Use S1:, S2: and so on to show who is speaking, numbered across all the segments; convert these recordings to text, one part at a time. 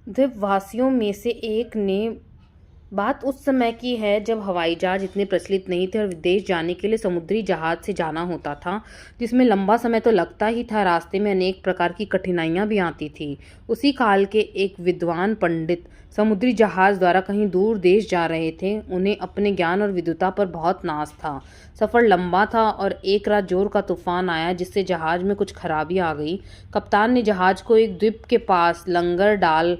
S1: द्वीपवासियों में से एक ने बात उस समय की है जब हवाई जहाज इतने प्रचलित नहीं थे और विदेश जाने के लिए समुद्री जहाज से जाना होता था, जिसमें लंबा समय तो लगता ही था। रास्ते में अनेक प्रकार की कठिनाइयां भी आती थी। उसी काल के एक विद्वान पंडित समुद्री जहाज द्वारा कहीं दूर देश जा रहे थे। उन्हें अपने ज्ञान और विद्वता पर बहुत नाज था। सफ़र लंबा था और एक रात जोर का तूफान आया, जिससे जहाज में कुछ खराबी आ गई। कप्तान ने जहाज को एक द्वीप के पास लंगर डाल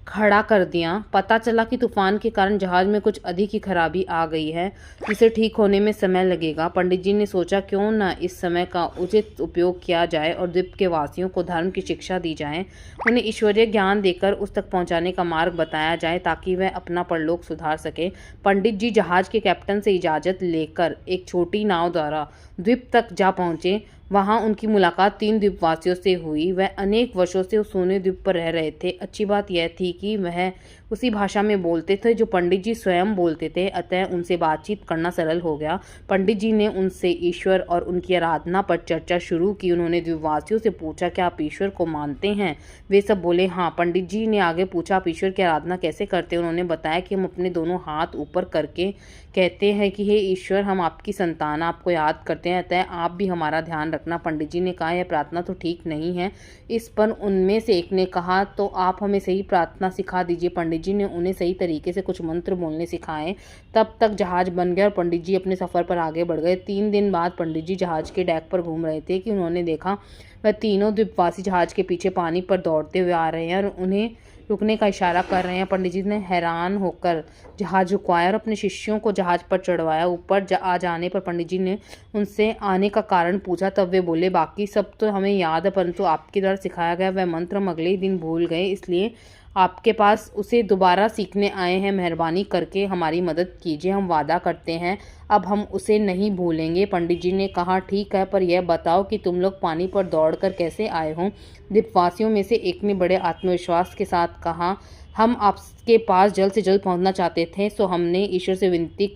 S1: खड़ा कर दिया। पता चला कि तूफान के कारण जहाज में कुछ अधिक ही खराबी आ गई है, जिसे ठीक होने में समय लगेगा। पंडित जी ने सोचा, क्यों न इस समय का उचित उपयोग किया जाए और द्वीप के वासियों को धर्म की शिक्षा दी जाए। उन्हें ईश्वरीय ज्ञान देकर उस तक पहुंचाने का मार्ग बताया जाए, ताकि वह अपना परलोक सुधार सके। पंडित जी जहाज के कैप्टन से इजाज़त लेकर एक छोटी नाव द्वारा द्वीप तक जा पहुंचे। वहां उनकी मुलाकात 3 द्वीपवासियों से हुई। वह अनेक वर्षों से उस सोने द्वीप पर रह रहे थे। अच्छी बात यह थी कि वह उसी भाषा में बोलते थे जो पंडित जी स्वयं बोलते थे, अतः उनसे बातचीत करना सरल हो गया। पंडित जी ने उनसे ईश्वर और उनकी आराधना पर चर्चा शुरू की। उन्होंने द्वीपवासियों से पूछा, क्या आप ईश्वर को मानते हैं? वे सब बोले, हाँ। पंडित जी ने आगे पूछा, आप ईश्वर की आराधना कैसे करते हैं? उन्होंने बताया कि हम अपने दोनों हाथ ऊपर करके कहते हैं कि हे ईश्वर, हम आपकी संतान आपको याद करते हैं, अतः आप भी हमारा ध्यान रखना। पंडित जी ने कहा, यह प्रार्थना तो ठीक नहीं है। इस पर उनमें से एक ने कहा, तो आप हमें सही प्रार्थना सिखा दीजिए। पंडित जी ने उन्हें सही तरीके से कुछ मंत्र बोलने सिखाए। तब तक जहाज बन गया और पंडित जी अपने सफ़र पर आगे बढ़ गए। 3 दिन बाद पंडित जी जहाज के डेक पर घूम रहे थे कि उन्होंने देखा वह तीनों द्वीपवासी जहाज के पीछे पानी पर दौड़ते हुए आ रहे हैं और उन्हें रुकने का इशारा कर रहे हैं। पंडित जी ने हैरान होकर जहाज रुकवाया और अपने शिष्यों को जहाज पर चढ़वाया। ऊपर आ जाने पर पंडित जी ने उनसे आने का कारण पूछा। तब वे बोले, बाकी सब तो हमें याद है, परंतु आपके द्वारा सिखाया गया वह मंत्र हम अगले ही दिन भूल गए, इसलिए आपके पास उसे दोबारा सीखने आए हैं। मेहरबानी करके हमारी मदद कीजिए, हम वादा करते हैं अब हम उसे नहीं भूलेंगे। पंडित जी ने कहा, ठीक है, पर यह बताओ कि तुम लोग पानी पर दौड़कर कैसे आए हो? द्वीपवासियों में से एक ने बड़े आत्मविश्वास के साथ कहा, हम आपके पास जल्द से जल्द पहुंचना चाहते थे, सो हमने ईश्वर से विनती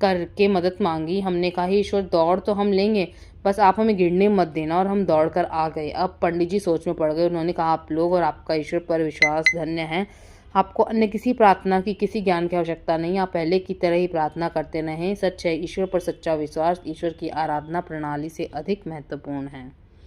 S1: करके मदद मांगी। हमने कहा, ईश्वर, दौड़ तो हम लेंगे, बस आप हमें गिरने मत देना। और हम दौड़कर आ गए। अब पंडित जी सोच में पड़ गए। उन्होंने कहा, आप लोग और आपका ईश्वर पर विश्वास धन्य है। आपको अन्य किसी प्रार्थना की, किसी ज्ञान की आवश्यकता नहीं। आप पहले की तरह ही प्रार्थना करते रहें। सच है, ईश्वर पर सच्चा विश्वास ईश्वर की आराधना प्रणाली से अधिक महत्वपूर्ण है।